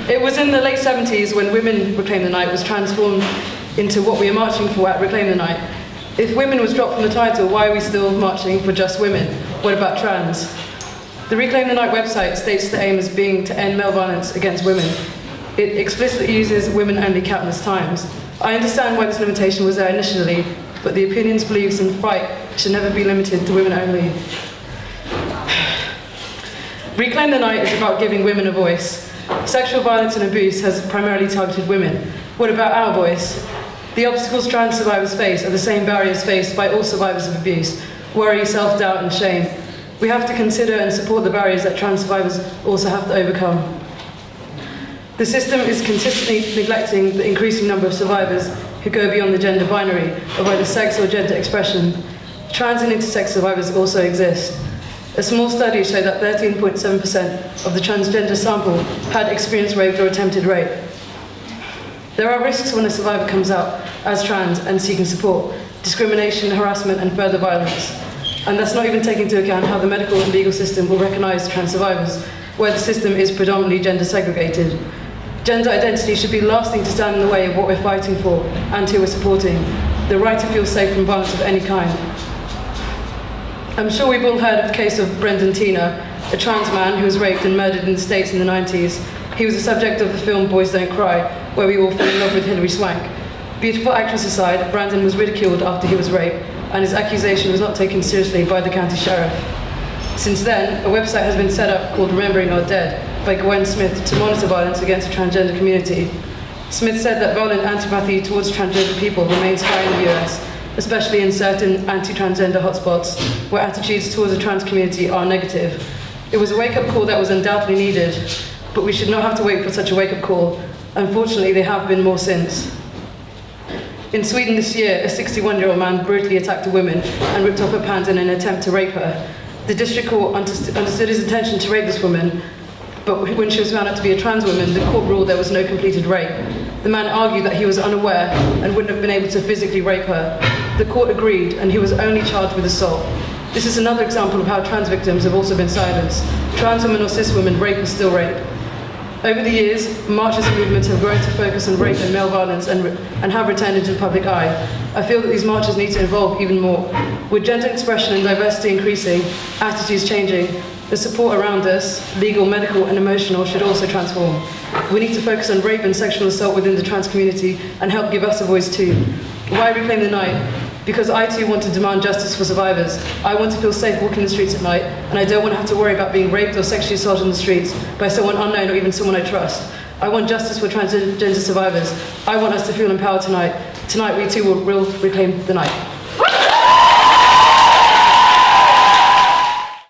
It was in the late 70s when Women Reclaim the Night was transformed into what we are marching for at Reclaim the Night. If women was dropped from the title, why are we still marching for just women? What about trans? The Reclaim the Night website states the aim as being to end male violence against women. It explicitly uses women only countless times. I understand why this limitation was there initially, but the opinions, beliefs, and fight should never be limited to women only. Reclaim the Night is about giving women a voice. Sexual violence and abuse has primarily targeted women. What about our voice? The obstacles trans survivors face are the same barriers faced by all survivors of abuse: worry, self-doubt, and shame. We have to consider and support the barriers that trans survivors also have to overcome. The system is consistently neglecting the increasing number of survivors who go beyond the gender binary of either sex or gender expression. Trans and intersex survivors also exist. A small study showed that 13.7% of the transgender sample had experienced rape or attempted rape. There are risks when a survivor comes out as trans and seeking support: discrimination, harassment, and further violence. And that's not even taking into account how the medical and legal system will recognise trans survivors, where the system is predominantly gender segregated. Gender identity should be the last thing to stand in the way of what we're fighting for and who we're supporting: the right to feel safe from violence of any kind. I'm sure we've all heard of the case of Brendan Tina, a trans man who was raped and murdered in the States in the 90s. He was the subject of the film Boys Don't Cry, where we all fell in love with Hilary Swank. Beautiful actress aside, Brandon was ridiculed after he was raped, and his accusation was not taken seriously by the county sheriff. Since then, a website has been set up called Remembering Our Dead by Gwen Smith to monitor violence against the transgender community. Smith said that violent antipathy towards transgender people remains high in the US, especially in certain anti-transgender hotspots where attitudes towards the trans community are negative. It was a wake-up call that was undoubtedly needed, but we should not have to wait for such a wake-up call. Unfortunately, there have been more since. In Sweden this year, a 61-year-old man brutally attacked a woman and ripped off her pants in an attempt to rape her. The district court understood his intention to rape this woman, but when she was found out to be a trans woman, the court ruled there was no completed rape. The man argued that he was unaware and wouldn't have been able to physically rape her. The court agreed, and he was only charged with assault. This is another example of how trans victims have also been silenced. Trans women or cis women, rape is still rape. Over the years, marches and movements have grown to focus on rape and male violence and have returned into the public eye. I feel that these marches need to evolve even more. With gender expression and diversity increasing, attitudes changing, the support around us, legal, medical, and emotional, should also transform. We need to focus on rape and sexual assault within the trans community and help give us a voice too. Why Reclaim the Night? Because I too want to demand justice for survivors. I want to feel safe walking the streets at night, and I don't want to have to worry about being raped or sexually assaulted in the streets by someone unknown or even someone I trust. I want justice for transgender survivors. I want us to feel empowered tonight. Tonight we too will reclaim the night.